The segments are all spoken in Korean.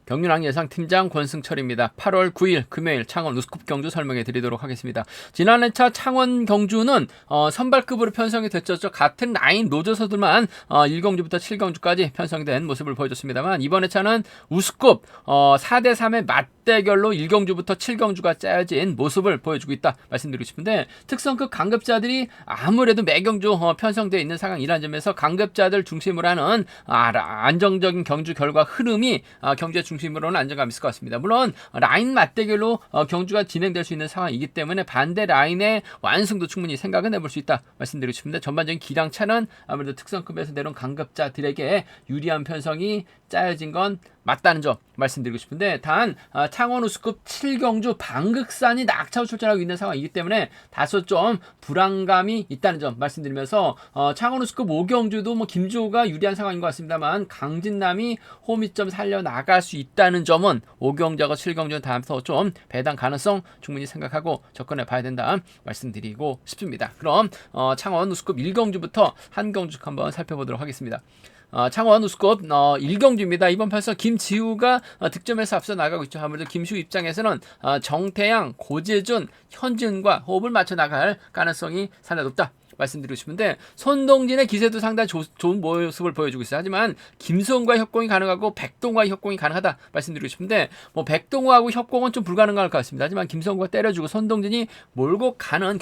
경륜왕 예상팀장 권승철입니다. 8월 9일 금요일 창원 우스컵 경주 설명해 드리도록 하겠습니다. 지난 회차 창원 경주는 선발급으로 편성이 됐죠. 같은 라인 노조서들만 1경주부터 7경주까지 편성된 모습을 보여줬습니다만, 이번 회차는 우스컵 4대3의 맞대결로 1경주부터 7경주가 짜여진 모습을 보여주고 있다 말씀드리고 싶은데, 특성급 강급자들이 아무래도 매경주 편성되어 있는 상황이라는 점에서 강급자들 중심으로 하는 안정적인 경주 결과 흐름이 경주의 중심으로는 안정감 있을 것 같습니다. 물론 라인 맞대결로 경주가 진행될 수 있는 상황이기 때문에 반대 라인의 완승도 충분히 생각은 해볼 수 있다 말씀드리고 싶은데, 전반적인 기량차는 아무래도 특성급에서 내려온 강급자들에게 유리한 편성이 짜여진 건 맞다는 점 말씀드리고 싶은데, 단 창원 우스컵 7경주 방극산이 낙차로 출전하고 있는 상황이기 때문에 다소 좀 불안감이 있다는 점 말씀드리면서, 창원 우스컵 5경주도 김주호가 유리한 상황인 것 같습니다만, 강진남이 홈이점 살려나갈 수 있다는 점은 5경주하고 7경주는 다음부터 좀 배당 가능성 충분히 생각하고 접근해 봐야 된다 말씀드리고 싶습니다. 그럼 창원 우스컵 1경주부터 한 경주 한번 살펴보도록 하겠습니다. 창원 우스컵 1경주입니다. 이번 편서 김지우가 득점에서 앞서 나가고 있죠. 아무래도 김지우 입장에서는 정태양, 고재준, 현준과 호흡을 맞춰 나갈 가능성이 상당히 높다 말씀드리고 싶은데, 손동진의 기세도 상당히 좋은 모습을 보여주고 있어요. 하지만 김수홍과 협공이 가능하고 백동호와 협공이 가능하다 말씀드리고 싶은데, 백동호하고 협공은 좀 불가능할 것 같습니다. 하지만 김수홍과 때려주고 손동진이 몰고 가는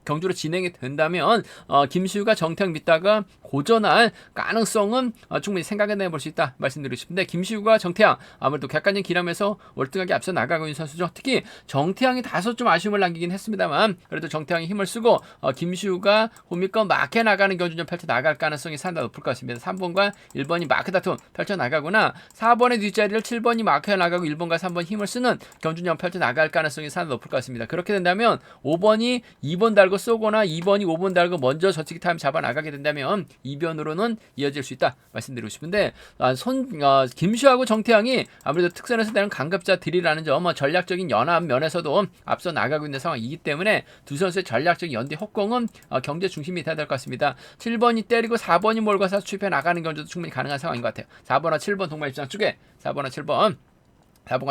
경주로 진행이 된다면 김시우가 정태양 믿다가 고전할 가능성은 충분히 생각해 볼 수 있다 말씀드리고 싶은데, 김시우가 정태양 아무래도 객관적인 기량에서 월등하게 앞서 나가고 있는 선수죠. 특히 정태양이 다소 좀 아쉬움을 남기긴 했습니다만, 그래도 정태양이 힘을 쓰고 김시우가 홈이건 마크에 나가는 경주 좀 펼쳐 나갈 가능성이 상당히 높을 것 같습니다. 3번과 1번이 마크 다툼 펼쳐 나가거나 4번의 뒷자리를 7번이 마크에 나가고 1번과 3번 힘을 쓰는 경주전 펼쳐 나갈 가능성이 상당히 높을 것 같습니다. 그렇게 된다면 5번이 2번 달고 쏘거나 2번이 5번 달고 먼저 저치기 타임 잡아 나가게 된다면 이변으로는 이어질 수 있다 말씀드리고 싶은데, 김시우하고 정태양이 아무래도 특선에서 되는 강급자들이라는 점, 전략적인 연합 면에서도 앞서 나가고 있는 상황이기 때문에 두 선수의 전략적인 연대 협공은 경제 중심이 돼야 될 것 같습니다. 7번이 때리고 4번이 몰고 가서 추입해 나가는 경주도 충분히 가능한 상황인 것 같아요. 4번과 7번 동반 입장 쪽에 4번과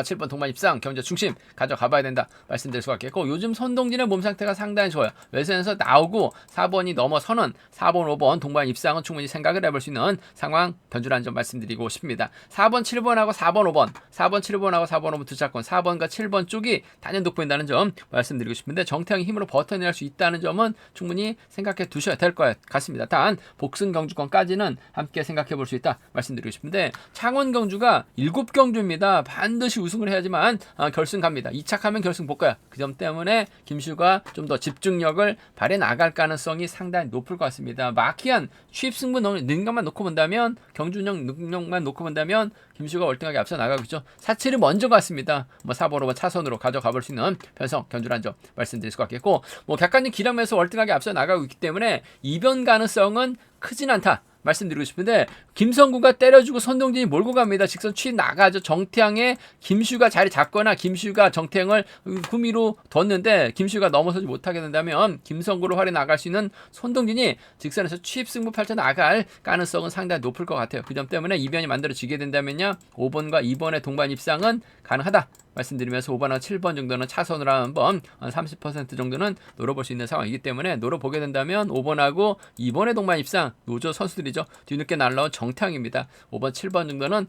7번 동반 입상 경제 중심 가져가 봐야 된다 말씀드릴 수가 있겠고, 요즘 손동진의 몸 상태가 상당히 좋아요. 외선에서 나오고 4번이 넘어서는 4번 5번 동반 입상은 충분히 생각을 해볼 수 있는 상황 변주라는 점 말씀드리고 싶습니다. 4번 7번하고 4번 5번 5번 두 차권 4번과 7번 쪽이 단연 돋보인다는 점 말씀드리고 싶은데, 정태양이 힘으로 버텨낼 수 있다는 점은 충분히 생각해 두셔야 될 것 같습니다. 단 복승 경주권까지는 함께 생각해 볼 수 있다 말씀드리고 싶은데, 창원 경주가 7경주입니다. 반드시 우승을 해야지만 결승 갑니다. 2착하면 결승 못 가요. 그 점 때문에 김시우가 좀 더 집중력을 발휘해 나갈 가능성이 상당히 높을 것 같습니다. 마키안 취입 승부 능력만 놓고 본다면, 경주력 능력만 놓고 본다면 김시우가 월등하게 앞서 나가고 있죠. 4-7이 먼저 갔습니다. 4번 5번 차선으로 가져가 볼 수 있는 편성 견주란 점 말씀드릴 수 같겠고, 객관적 기량에서 월등하게 앞서 나가고 있기 때문에 이변 가능성은 크진 않다 말씀드리고 싶은데, 김성구가 때려주고 손동진이 몰고 갑니다. 직선 취 나가죠. 정태양의 김슈가 자리 잡거나 김슈가 정태양을 후미로 뒀는데 김슈가 넘어서지 못하게 된다면 김성구로 활에 나갈 수 있는 손동진이 직선에서 취입 승부 펼쳐 나갈 가능성은 상당히 높을 것 같아요. 그 점 때문에 이변이 만들어지게 된다면요, 5번과 2번의 동반 입상은 가능하다 말씀드리면서 5번과 7번 정도는 차선으로 한번 30% 정도는 노려볼 수 있는 상황이기 때문에, 노려보게 된다면 5번하고 2번의 동반 입상 노조 선수들이죠. 뒤늦게 날라온 정태양입니다. 5번 7번 정도는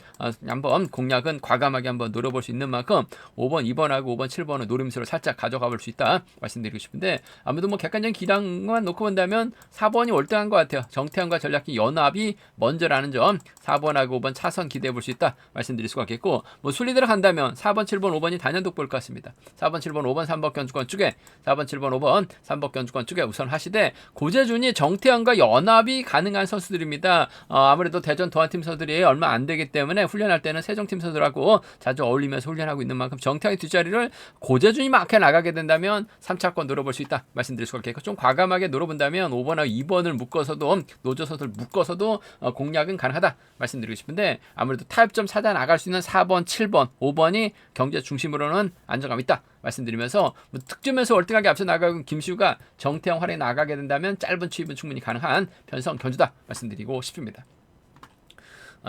한번 공략은 과감하게 한번 노려볼 수 있는 만큼 5번 2번하고 5번 7번은 노림수로 살짝 가져가 볼 수 있다 말씀드리고 싶은데, 아무래도 객관적인 기량만 놓고 본다면 4번이 월등한 것 같아요. 정태양과 전략기 연합이 먼저라는 점, 4번하고 5번 차선 기대해 볼 수 있다 말씀드릴 수가 있겠고, 순리대로 간다면 4번 7번 5번이 단연 돋보일 것 같습니다. 4번 7번 5번 3번 견주권 쪽에 4번 7번 5번 3번 견주권 쪽에 우선 하시되, 고재준이 정태양과 연합이 가능한 선수들입니다. 아무래도 대전 도안팀 선수들이 얼마 안 되기 때문에 훈련할 때는 세종팀 선수들하고 자주 어울리면서 훈련하고 있는 만큼 정태양의 뒷자리를 고재준이 막혀 나가게 된다면 3차권 노려볼 수 있다 말씀드릴 수가 있겠고, 좀 과감하게 노려본다면 5번하고 2번을 묶어서도 노조 선수를 묶어서도 공략은 가능하다 말씀드리고 싶은데, 아무래도 타협점 찾아 나갈 수 있는 4번 7번 5번이 경제 중심으로는 안정감 있다 말씀드리면서, 득점에서 월등하게 앞서 나가고 김시우가 정태양 활에 나가게 된다면 짧은 취입은 충분히 가능한 편성 견주다 말씀드리고 싶습니다.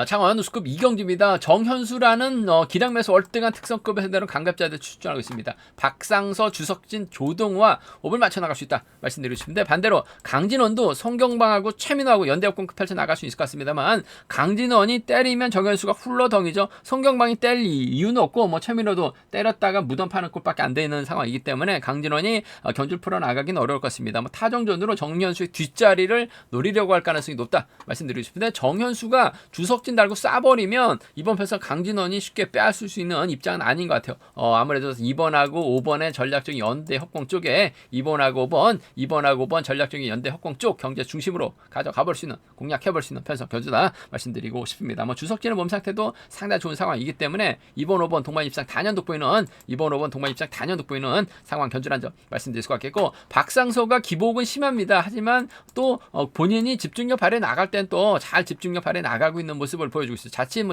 창원 우수급 이경주입니다. 정현수라는 기량매수 월등한 특성급에 해당하는 강갑자들 출전하고 있습니다. 박상서, 주석진, 조동우와 옵을 맞춰 나갈 수 있다 말씀드리고 싶은데, 반대로 강진원도 송경방하고 최민호하고 연대협공급 펼쳐 나갈 수 있을 것 같습니다만, 강진원이 때리면 정현수가 훌러덩이죠. 송경방이 때릴 이유는 없고 최민호도 때렸다가 무덤 파는 꼴밖에 안 되는 상황이기 때문에 강진원이 경주를 풀어 나가긴 어려울 것 같습니다. 타정전으로 정현수의 뒷자리를 노리려고 할 가능성이 높다 말씀드리고 싶은데, 정현수가 주석진 달고 쏴버리면 이번 편에서 강진원이 쉽게 빼앗을 수 있는 입장은 아닌 것 같아요. 아무래도 2번하고 5번의 전략적인 연대 협공 쪽에 2번하고 5번 전략적인 연대 협공 쪽 경제 중심으로 가져가 볼 수 있는, 공략해 볼 수 있는 편성 견주다 말씀드리고 싶습니다. 주석진의 몸 상태도 상당히 좋은 상황이기 때문에 2번, 5번 동반 입상 단연 돋보이는 상황 견주란 점 말씀드릴 수 있겠고, 박상서가 기복은 심합니다. 하지만 또 본인이 집중력 발휘 나갈 땐 또 잘 집중력 발휘 나가고 있는 모습을 보여주고 있어요. 자칫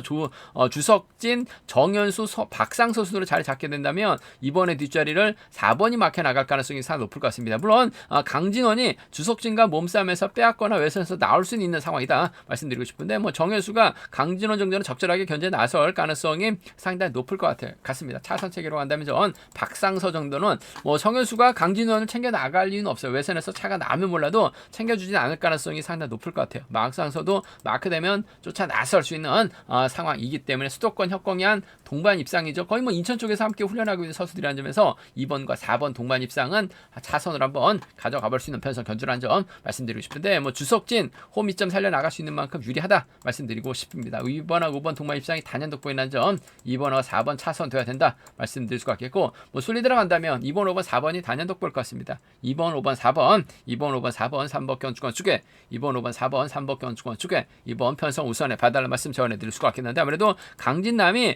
주석진, 정현수, 박상서 순으로 자리 잡게 된다면 이번에 뒷자리를 4번이 막혀 나갈 가능성이 상당히 높을 것 같습니다. 물론 강진원이 주석진과 몸싸움에서 빼앗거나 외선에서 나올 수 있는 상황이다 말씀드리고 싶은데, 정현수가 강진원 정도는 적절하게 견제에 나설 가능성이 상당히 높을 것 같습니다. 차선 체계로 간다면 박상서 정도는 정현수가 강진원을 챙겨 나갈 이유는 없어요. 외선에서 차가 나면 몰라도 챙겨주지 않을 가능성이 상당히 높을 것 같아요. 박상서도 마크되면 쫓아 나설 수 있는 상황이기 때문에 수도권 협공이 한 동반 입상이죠. 거의 인천 쪽에서 함께 훈련하고 있는 선수들이라는 점에서 2번과 4번 동반 입상은 차선으로 한번 가져가 볼 수 있는 편성 견주라는 점 말씀드리고 싶은데, 주석진 홈 이점 살려나갈 수 있는 만큼 유리하다 말씀드리고 싶습니다. 2번하고 5번 동반 입상이 단연 돋보이는 점 2번하고 4번 차선 돼야 된다 말씀드릴 수 같겠고, 순위 들어간다면 2번, 5번, 4번이 단연 돋보일 것 같습니다. 2번, 5번, 4번, 3번 견주권 쪽에 2번, 5번, 4번, 3번 견주권 쪽에 2번 편성 우선에 봐달라는 말씀 전해드릴 수가 있겠는데, 아무래도 강진남이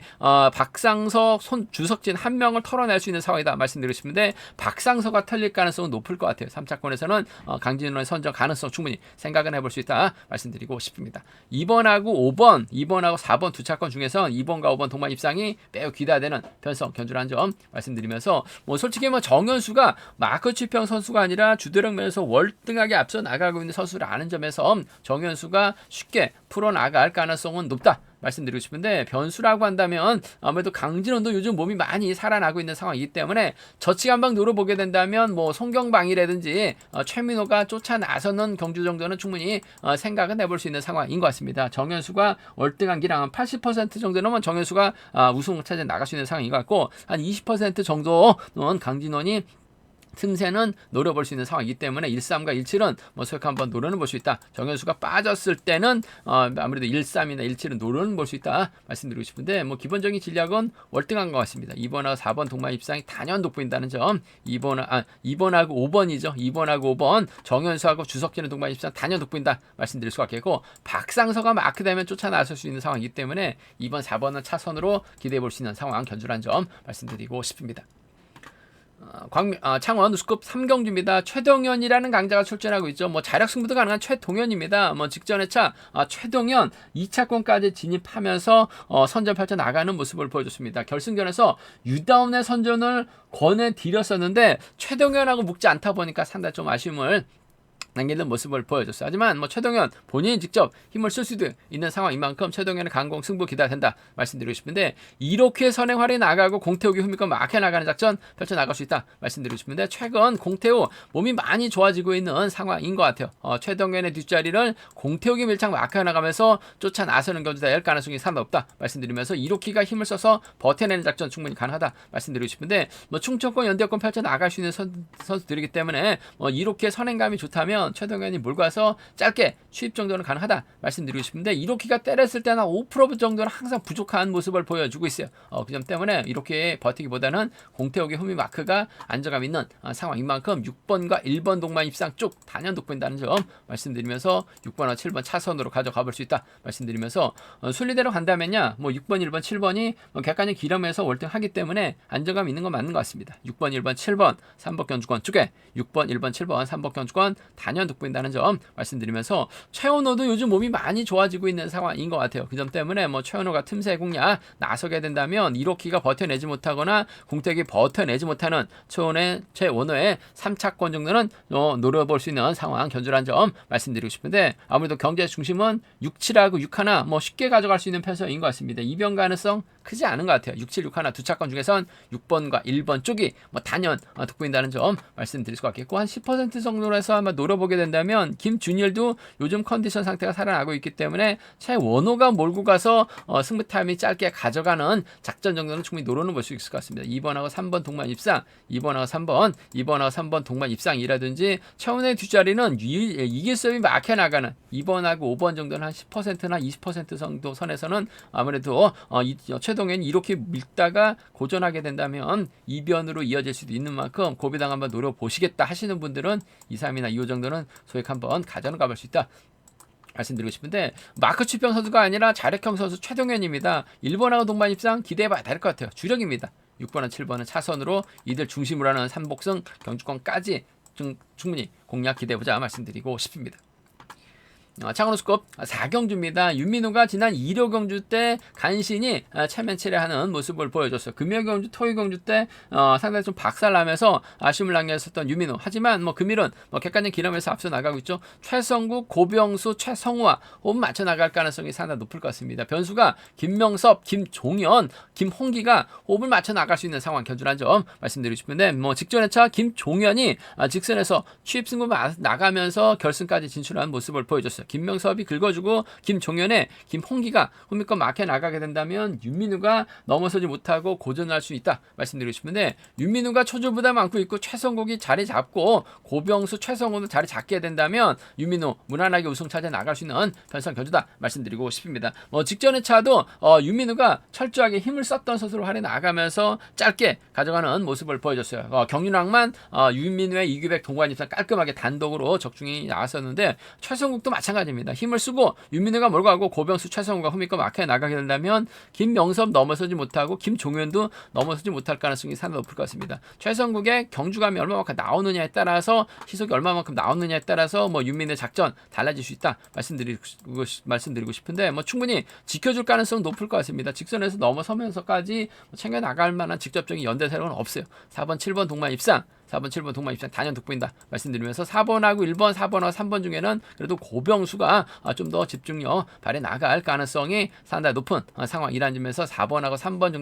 박상서, 주석진 한 명을 털어낼 수 있는 상황이다 말씀드리고 싶은데, 박상서가 털릴 가능성은 높을 것 같아요. 3차권에서는 강진원의 선정 가능성 충분히 생각은 해볼 수 있다 말씀드리고 싶습니다. 2번하고 4번 두 차권 중에서 2번과 5번 동반 입상이 매우 기대되는 편성 견주라는 점 말씀드리면서, 솔직히 정현수가 마크 치평 선수가 아니라 주도력 면에서 월등하게 앞서 나가고 있는 선수라는 점에서 정현수가 쉽게 풀어나갈 가능성은 높다 말씀드리고 싶은데, 변수라고 한다면 아무래도 강진원도 요즘 몸이 많이 살아나고 있는 상황이기 때문에 저치 한방 노려보게 된다면 송경방이라든지 최민호가 쫓아 나서는 경주 정도는 충분히 생각은 해볼 수 있는 상황인 것 같습니다. 정현수가 월등한 기량 80% 정도는 정현수가 우승 차지에 나갈 수 있는 상황인 것 같고, 한 20% 정도는 강진원이 틈새는 노려볼 수 있는 상황이기 때문에 13과 17은 소액 한번 노려는 볼 수 있다. 정현수가 빠졌을 때는 아무래도 13이나 17은 노려는 볼 수 있다 말씀드리고 싶은데, 기본적인 전략은 월등한 것 같습니다. 2번하고 4번 동반 입상이 단연 돋보인다는 점, 2번하고 5번이죠. 2번하고 5번 정현수하고 주석진의 동반 입상 단연 돋보인다 말씀드릴 수가 있겠고, 박상서가 마크되면 쫓아 나설 수 있는 상황이기 때문에 2번, 4번은 차선으로 기대해 볼 수 있는 상황 견주란 점 말씀드리고 싶습니다. 창원 우수급 3경주입니다. 최동현이라는 강자가 출전하고 있죠. 자력 승부도 가능한 최동현입니다. 직전에 최동현 2차권까지 진입하면서 선전 펼쳐 나가는 모습을 보여줬습니다. 결승전에서 유다운의 선전을 권해드렸었는데 최동현하고 묶지 않다 보니까 상당히 좀 아쉬움을 남기는 모습을 보여줬어요. 하지만 최동현 본인이 직접 힘을 쓸 수도 있는 상황인 만큼 최동현의 강공 승부 기대가 된다 말씀드리고 싶은데, 이렇게 선행활이 나가고 공태욱이 흠입고 막혀 나가는 작전 펼쳐 나갈 수 있다 말씀드리고 싶은데, 최근 공태욱 몸이 많이 좋아지고 있는 상황인 것 같아요. 최동현의 뒷자리를 공태욱이 밀착 막혀 나가면서 쫓아 나서는 견주다 열 가능성이 상당히 높다 말씀드리면서, 이로키가 힘을 써서 버텨내는 작전 충분히 가능하다 말씀드리고 싶은데, 충청권 연대권 펼쳐 나갈 수 있는 선수들이기 때문에 이렇게 선행감이 좋다면 최동현이 몰고와서 짧게 취입 정도는 가능하다 말씀드리고 싶은데, 이로키가 때렸을 때는 5% 정도는 항상 부족한 모습을 보여주고 있어요. 그 점 때문에 이렇게 버티기보다는 공태욱의 흠이 마크가 안정감 있는 상황인 만큼 6번과 1번 동반 입상 쪽 단연 돋보인다는 점 말씀드리면서 6번과 7번 차선으로 가져가 볼 수 있다 말씀드리면서, 순리대로 간다면야 6번, 1번, 7번이 객관적 기량에서 월등하기 때문에 안정감 있는 건 맞는 것 같습니다. 6번, 1번, 7번 3번 견주권 쪽에 6번, 1번, 7번 3번 견주권 단연 단연 돋보인다는 점 말씀드리면서 최원호도 요즘 몸이 많이 좋아지고 있는 상황인 것 같아요. 그 점 때문에 뭐 최원호가 틈새 공략 나서게 된다면 1호키가 버텨내지 못하거나 공택이 버텨내지 못하는 최원호의 3차권 정도는 노려볼 수 있는 상황 견주란 점 말씀드리고 싶은데, 아무래도 경제 중심은 6, 7하고 6 하나 뭐 쉽게 가져갈 수 있는 편성인 것 같습니다. 이변 가능성 크지 않은 것 같아요. 6, 7, 6 하나 두 차권 중에선 6번과 1번 쪽이 뭐 단연 돋보인다는 점 말씀드릴 수가 있겠고, 한 10% 정도로 해서 아마 노려보게 된다면 김준일도 요즘 컨디션 상태가 살아나고 있기 때문에 최원호가 몰고 가서 승부 타임이 짧게 가져가는 작전 정도는 충분히 노려는 볼 수 있을 것 같습니다. 2번하고 3번 동반 입상, 2번하고 3번 동반 입상이라든지 최원호의 뒷자리는 이길성이 막혀나가는 2번하고 5번 정도는 한 10%나 20% 정도 선에서는 아무래도 최동현이 이렇게 밀다가 고전하게 된다면 이변으로 이어질 수도 있는 만큼 고비당 한번 노려보시겠다 하시는 분들은 2, 3이나 2호 정도는 소액 한번 가져는 가볼 수 있다 말씀드리고 싶은데, 마크 추평 선수가 아니라 자력형 선수 최동현입니다. 1번하고 동반 입상 기대해봐야 될 것 같아요. 주력입니다. 6번과 7번은 차선으로 이들 중심으로 하는 3복승 경주권까지 충분히 공략 기대해보자 말씀드리고 싶습니다. 창원호수급 4경주입니다. 윤민호가 지난 1호 경주 때 간신히 체면치레하는 모습을 보여줬어요. 금요 경주, 토요 경주 때 상당히 좀 박살나면서 아쉬움을 남겼었던 윤민호. 하지만 뭐 금일은 객관적 기념에서 앞서 나가고 있죠. 최성국, 고병수, 최성우와 호흡 맞춰 나갈 가능성이 상당히 높을 것 같습니다. 변수가 김명섭, 김종현, 김홍기가 호흡을 맞춰 나갈 수 있는 상황 견주란 점 말씀드리고 싶은데, 뭐 직전의 차 김종현이 직선에서 취입 승부 나가면서 결승까지 진출한 모습을 보여줬어요. 김명섭이 긁어주고 김종현의 김홍기가 홈미권 막혀 나가게 된다면 윤민우가 넘어서지 못하고 고전할 수 있다 말씀드리고 싶은데, 윤민우가 초조보다 많고 있고 최성국이 자리 잡고 고병수, 최성우도 자리 잡게 된다면 윤민우 무난하게 우승 차지해 나갈 수 있는 편성 견주다 말씀드리고 싶습니다. 직전의 차도 윤민우가 철저하게 힘을 썼던 선수로 활에 나가면서 짧게 가져가는 모습을 보여줬어요. 경륜왕만 윤민우의 2규백 동반 입상 깔끔하게 단독으로 적중이 나왔었는데, 최성국도 마찬가지입니다. 힘을 쓰고 윤민우가 몰고 가고 고병수, 최성우가 후미권 막혀 나가게 된다면 김명섭 넘어서지 못하고 김종현도 넘어서지 못할 가능성이 상당히 높을 것 같습니다. 최성국의 경주감이 얼마만큼 나오느냐에 따라서, 시속이 얼마만큼 나오느냐에 따라서 윤민우의 작전 달라질 수 있다 말씀드리고 싶은데, 충분히 지켜줄 가능성 높을 것 같습니다. 직선에서 넘어서면서까지 챙겨 나갈 만한 직접적인 연대 세력은 없어요. 4번, 7번 동반 입상, 4번, 7번 동반 입상 단연 돋보인다 말씀드리면서, 4번하고 1번, 4번하고 3번 중에는 그래도 고병수가 좀 더 집중력 발휘 나갈 가능성이 상당히 높은 상황이라는 점에서 4번하고 3번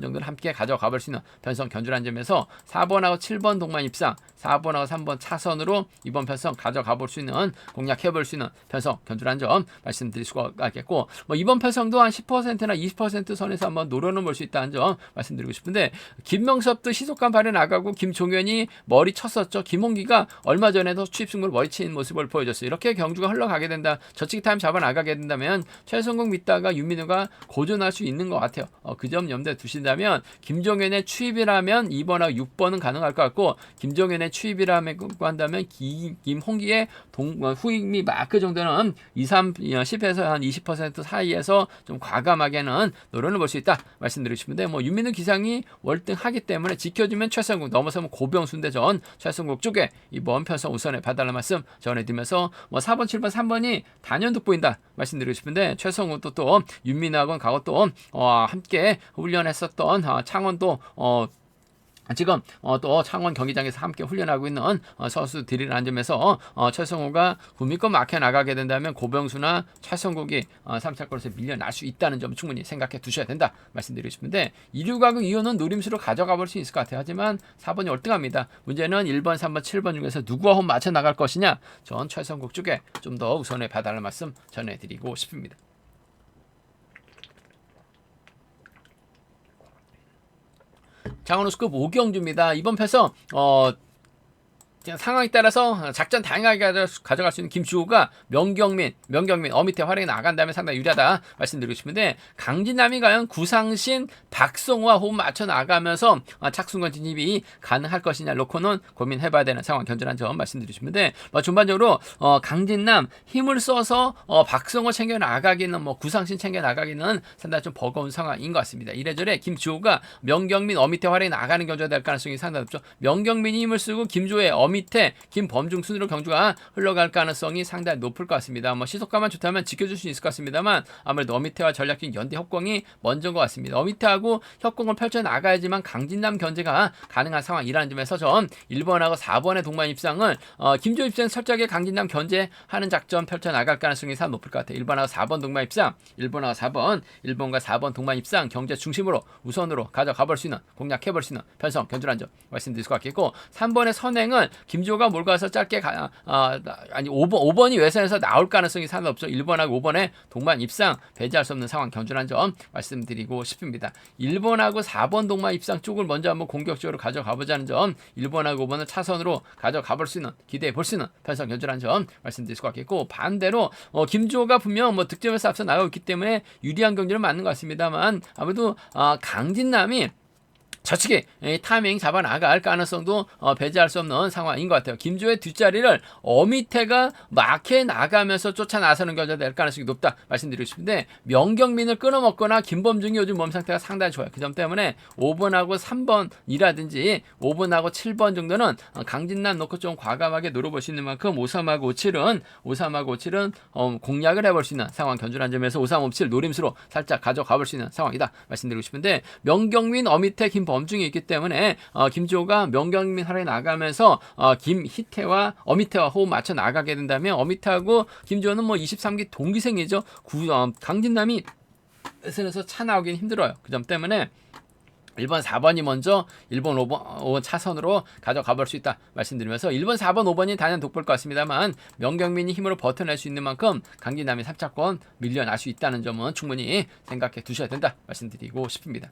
정도는 함께 가져가 볼 수 있는 변성 견주라는 점에서 4번하고 7번 동반 입상, 4번하고 3번 차선으로 이번 편성 가져가 볼 수 있는, 공략해 볼 수 있는 편성 견주라는 점 말씀드릴 수가 있겠고, 이번 편성도 한 10%나 20% 선에서 한번 노려는 볼 수 있다는 점 말씀드리고 싶은데, 김명섭도 시속감 발휘 나가고 김종현이 머리 쳤었죠. 김홍기가 얼마 전에도 취입승부를 머리 친 모습을 보여줬어요. 이렇게 경주가 흘러가게 된다, 저치기 타임 잡아 나가게 된다면 최성국 믿다가 윤민우가 고전할 수 있는 것 같아요. 그 점 염두에 두신다면 김종현의 취입이라면 2번하고 6번은 가능할 것 같고, 김종현의 취입이라고 한다면 김홍기의 후임이 마크 정도는 10에서 한 20% 사이에서 좀 과감하게는 노련을 볼 수 있다 말씀드리고 싶은데, 윤민우 기상이 월등하기 때문에 지켜주면 최성국, 넘어서면 고병수인데 전 최성국 쪽에 이번 편성 우선에 봐달라는 말씀 전해드리면서, 4번, 7번, 3번이 단연 돋보인다 말씀드리고 싶은데, 최성국도 또 윤민우하고는 과거 또 함께 훈련했었던 창원도 지금 또 창원 경기장에서 함께 훈련하고 있는 선수들이라는 점에서 최성우가 국민권 막혀 나가게 된다면 고병수나 최성국이 3차권에서 밀려날 수 있다는 점 충분히 생각해 두셔야 된다 말씀드리고 싶은데, 2류가격 이호는 노림수로 가져가 볼 수 있을 것 같아요. 하지만 4번이 월등합니다. 문제는 1번, 3번, 7번 중에서 누구와 홈 맞춰 나갈 것이냐, 전 최성국 쪽에 좀 더 우선에 봐달라는 말씀 전해드리고 싶습니다. 장원호수급 5경주입니다. 이번 편성 상황에 따라서 작전 다양하게 가져갈 수 있는 김주호가 명경민 어미태 활약이 나간다면 상당히 유리하다 말씀드리고 싶은데, 강진남이 과연 구상신 박성우와 호흡 맞춰 나가면서 착순권 진입이 가능할 것이냐 놓고는 고민해봐야 되는 상황 견주라는 점 말씀드리고 싶은데, 전반적으로 강진남 힘을 써서 박성우 챙겨 나가기는 구상신 챙겨 나가기는 상당히 좀 버거운 상황인 것 같습니다. 이래저래 김주호가 명경민 어미태 활약이 나가는 견주가 될 가능성이 상당히 높죠. 명경민이 힘을 쓰고 김주호의 어미태, 김범중 순으로 경주가 흘러갈 가능성이 상당히 높을 것 같습니다. 뭐 시속가만 좋다면 지켜줄 수 있을 것 같습니다만 아무래도 어미태와 전략적인 연대 협공이 먼저인 것 같습니다. 어미태하고 협공을 펼쳐 나가야지만 강진남 견제가 가능한 상황이라는 점에서 전 1번하고 4번의 동반 입상을 김조 입장 철저하게 강진남 견제하는 작전 펼쳐 나갈 가능성이 상당히 높을 것 같아요. 1번하고 4번 동반 입상, 1번하고 4번, 1번과 4번 동반 입상 경제 중심으로 우선으로 가져가 볼 수 있는, 공략해 볼 수 있는 편성 견주란 점 말씀드릴 수 같겠고, 3번의 선행을 김조가 몰고와서 짧게 5번이 외선에서 나올 가능성이 상당히 없죠. 1번하고 5번의 동반 입상 배제할 수 없는 상황 견주란 점 말씀드리고 싶습니다. 1번하고 4번 동반 입상 쪽을 먼저 한번 공격적으로 가져가 보자는 점, 1번하고 5번을 차선으로 가져가 볼 수 있는, 기대해 볼 수 있는 편성 견주란 점 말씀드릴 수 같겠고, 반대로 김조가 분명 뭐 득점에서 앞서 나가고 있기 때문에 유리한 경기를 맞는 것 같습니다만 아무래도 강진남이 저측에 타이밍 잡아 나갈 가능성도 배제할 수 없는 상황인 것 같아요. 김조의 뒷자리를 어미태가 막해 나가면서 쫓아 나서는 경기가 될 가능성이 높다 말씀드리고 싶은데, 명경민을 끊어먹거나 김범중이 요즘 몸 상태가 상당히 좋아요. 그 점 때문에 5번하고 3번이라든지 5번하고 7번 정도는 강진남 놓고 좀 과감하게 노려볼 수 있는 만큼 53하고 57은 공략을 해볼 수 있는 상황 견주란 점에서 5357 노림수로 살짝 가져가 볼 수 있는 상황이다 말씀드리고 싶은데, 명경민, 어미태, 김범중이 있기 때문에 김조가 명경민 하에 나가면서 김희태와 어미태와 호흡 맞춰 나가게 된다면, 어미태하고 김조는 뭐 23기 동기생이죠. 강진남이 SN에서 차 나오기는 힘들어요. 그 점 때문에 1번, 4번이 먼저 1번, 5번 차선으로 가져가 볼 수 있다 말씀드리면서, 1번, 4번, 5번이 단연 돋볼 것 같습니다만 명경민이 힘으로 버텨낼 수 있는 만큼 강진남이 3차권 밀려날 수 있다는 점은 충분히 생각해 두셔야 된다 말씀드리고 싶습니다.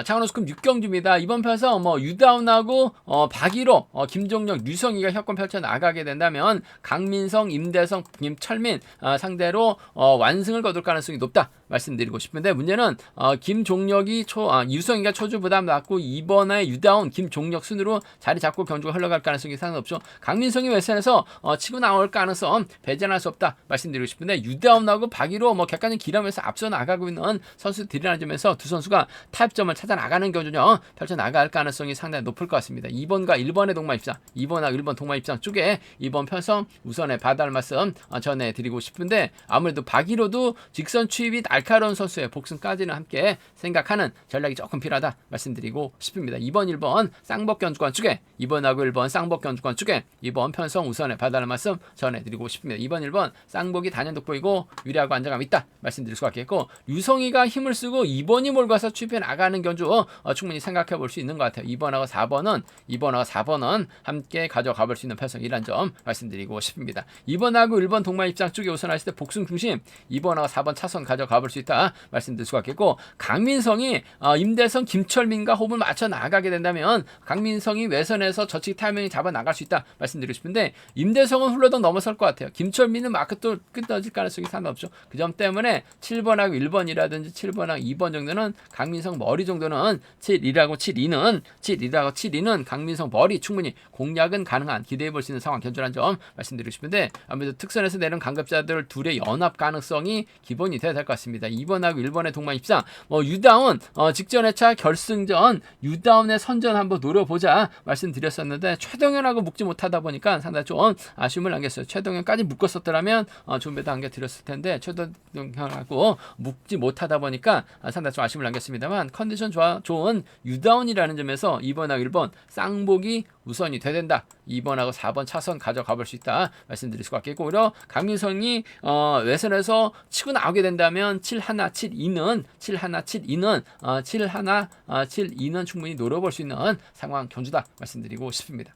창원 우스컵 6경주입니다. 이번 편에서 유다운하고 박일호, 김종혁, 류성희가 협권 펼쳐 나가게 된다면 강민성, 임대성, 김철민 상대로 완승을 거둘 가능성이 높다 말씀드리고 싶은데, 문제는 김종혁이 유성희가 초주 부담 낮고 2번에 유다운, 김종혁 순으로 자리 잡고 경주가 흘러갈 가능성이 상당히 없죠. 강민성이 외선에서 치고 나올 가능성 배제할 수 없다 말씀드리고 싶은데, 유다운하고 박일호 객관적 기량에서 앞서 나가고 있는 선수들이라는 점에서 두 선수가 타협점을 찾아 나가는 경주요 펼쳐 나갈 가능성이 상당히 높을 것 같습니다. 2번과 1번의 동반 입상, 2번하고 1번 동반 입상 쪽에 2번 편성 우선에 봐달 말씀 전해드리고 싶은데, 아무래도 박일호도 직선 추입이 날카로운 선수의 복승까지는 함께 생각하는 전략이 조금 필요하다 말씀드리고 싶습니다. 2번, 1번 쌍복 견주권 쪽에, 2번하고 1번 쌍복 견주권 쪽에 2번 편성 우선에 봐달 말씀 전해드리고 싶습니다. 2번, 1번 쌍복이 단연 돋보이고 유리하고 안정감 있다 말씀드릴 수가 있겠고, 유성희가 힘을 쓰고 2번이 몰고 와서 추입해 나가는 견주 충분히 생각해 볼 수 있는 것 같아요. 2번하고 4번은 함께 가져가 볼 수 있는 편성이란 점 말씀드리고 싶습니다. 2번하고 1번 동반 입장 쪽에 우선하실 때 복승 중심 2번하고 4번 차선 가져가 볼 수 있다 말씀드릴 수가 있겠고, 강민성이 임대성, 김철민과 호흡을 맞춰 나가게 된다면 강민성이 외선에서 저측 타이밍을 잡아 나갈 수 있다 말씀드리고 싶은데, 임대성은 훌러덩 넘어설 것 같아요. 김철민은 마크 또 끊어질 가능성이 상관없죠. 그 점 때문에 7번하고 1번이라든지 7번하고 2번 정도는 강민성 머리 정도는 7-1하고 7-2는 강민성 머리 충분히 공략은 가능한, 기대해 볼 수 있는 상황 견주란 점 말씀드리고 싶은데, 아무래도 특선에서 내는 강급자들 둘의 연합 가능성이 기본이 돼야 될 것 같습니다. 2번하고 1번의 동반 입상, 유다운 직전 회차 결승전 유다운의 선전 한번 노려보자 말씀드렸었는데, 최동현하고 묶지 못하다 보니까 상당히 좀 아쉬움을 남겼어요. 최동현까지 묶었었더라면 좀 배도 안겨드렸을 텐데, 최동현하고 묶지 못하다 보니까 상당히 좀 아쉬움을 남겼습니다만, 컨디션 좋은 유다운이라는 점에서 2번하고 1번 쌍복이 우선이 돼야 된다. 2번하고 4번 차선 가져가 볼 수 있다 말씀드릴 수가 있겠고, 오히려 강민성이 외선에서 치고 나오게 된다면 7-1, 7-2는 충분히 노려볼 수 있는 상황 견주다 말씀드리고 싶습니다.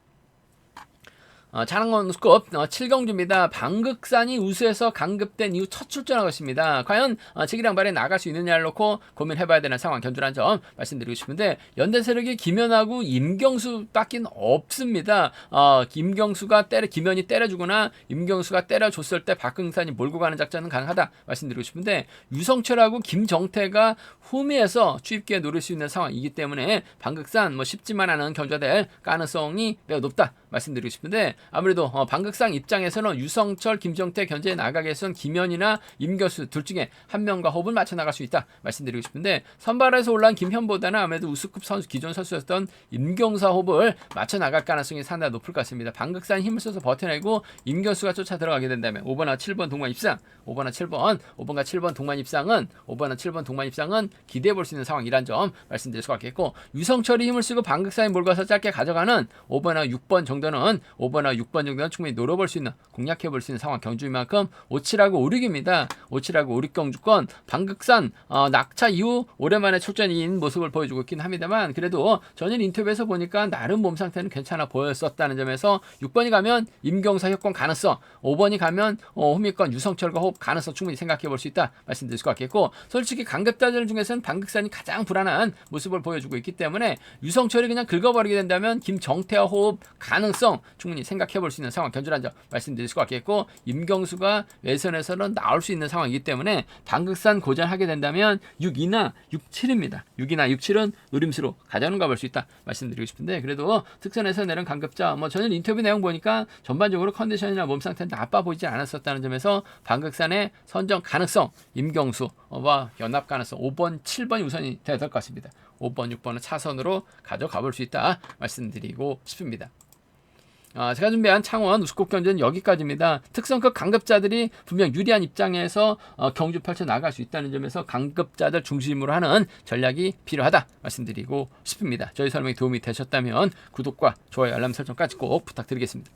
창원 우스컵 7경주입니다. 방극산이 우수해서 강급된 이후 첫 출전하고 있습니다. 과연 책이랑 발에 나갈 수 있느냐를 놓고 고민해봐야 되는 상황 견주란 점 말씀드리고 싶은데, 연대세력이 김연하고 임경수밖에 없습니다. 김연이 때려주거나 임경수가 때려줬을 때 박흥산이 몰고 가는 작전은 가능하다 말씀드리고 싶은데, 유성철하고 김정태가 후미에서 추입기에 노릴 수 있는 상황이기 때문에 방극산 쉽지만 않은 견주가 될 가능성이 매우 높다 말씀드리고 싶은데 아무래도 방극상 입장에서는 유성철, 김정태 견제에 나가게 해선 김현이나 임교수 둘 중에 한 명과 호흡을 맞춰 나갈 수 있다 말씀드리고 싶은데 선발에서 올라온 김현보다는 아무래도 우수급 선수 기존 선수였던 임경사 호흡을 맞춰 나갈 가능성이 상당히 높을 것 같습니다. 방극산 힘을 써서 버텨내고 임교수가 쫓아 들어가게 된다면 5번과 7번 동반 입상, 5번과 7번 동반 입상은 5번과 7번 동반 입상은 기대해 볼 수 있는 상황이란 점 말씀드릴 수가 있겠고 유성철이 힘을 쓰고 방극산에 몰아서 짧게 가져가는 5번과 6번 정도는 충분히 노려볼 수 있는 공략해 볼 수 있는 상황 경주인 만큼 57하고 56입니다. 57하고 56 경주권 방극산 낙차 이후 오랜만에 출전인 모습을 보여주고 있긴 합니다만 그래도 전일 인터뷰에서 보니까 나름 몸 상태는 괜찮아 보였었다는 점에서 6번이 가면 임경사 협권 가능성, 5번이 가면 호미권 유성철과 호흡 가능성 충분히 생각해 볼 수 있다 말씀드릴 수가 있겠고 솔직히 강급자들 중에서는 방극산이 가장 불안한 모습을 보여주고 있기 때문에 유성철이 그냥 긁어버리게 된다면 김정태와 호흡 가능성 충분히 생각해 볼 수 있는 상황 견주란 점 말씀드릴 수가 있겠고 임경수가 외선에서는 나올 수 있는 상황이기 때문에 방극산 고전하게 된다면 6이나 67입니다. 6이나 67은 노림수로 가져는 가볼 수 있다 말씀드리고 싶은데 그래도 특선에서 내는 강급자 전일 인터뷰 내용 보니까 전반적으로 컨디션이나 몸 상태는 나빠 보이지 않았었다는 점에서 방극산의 선정 가능성 임경수와 연합 가능성 5번, 7번이 우선이 돼야 될 것 같습니다. 5번, 6번은 차선으로 가져가 볼 수 있다 말씀드리고 싶습니다. 제가 준비한 창원 우스컵 경주는 여기까지입니다. 특성급 강급자들이 분명 유리한 입장에서 경주 펼쳐 나갈 수 있다는 점에서 강급자들 중심으로 하는 전략이 필요하다 말씀드리고 싶습니다. 저희 설명이 도움이 되셨다면 구독과 좋아요, 알람 설정까지 꼭 부탁드리겠습니다.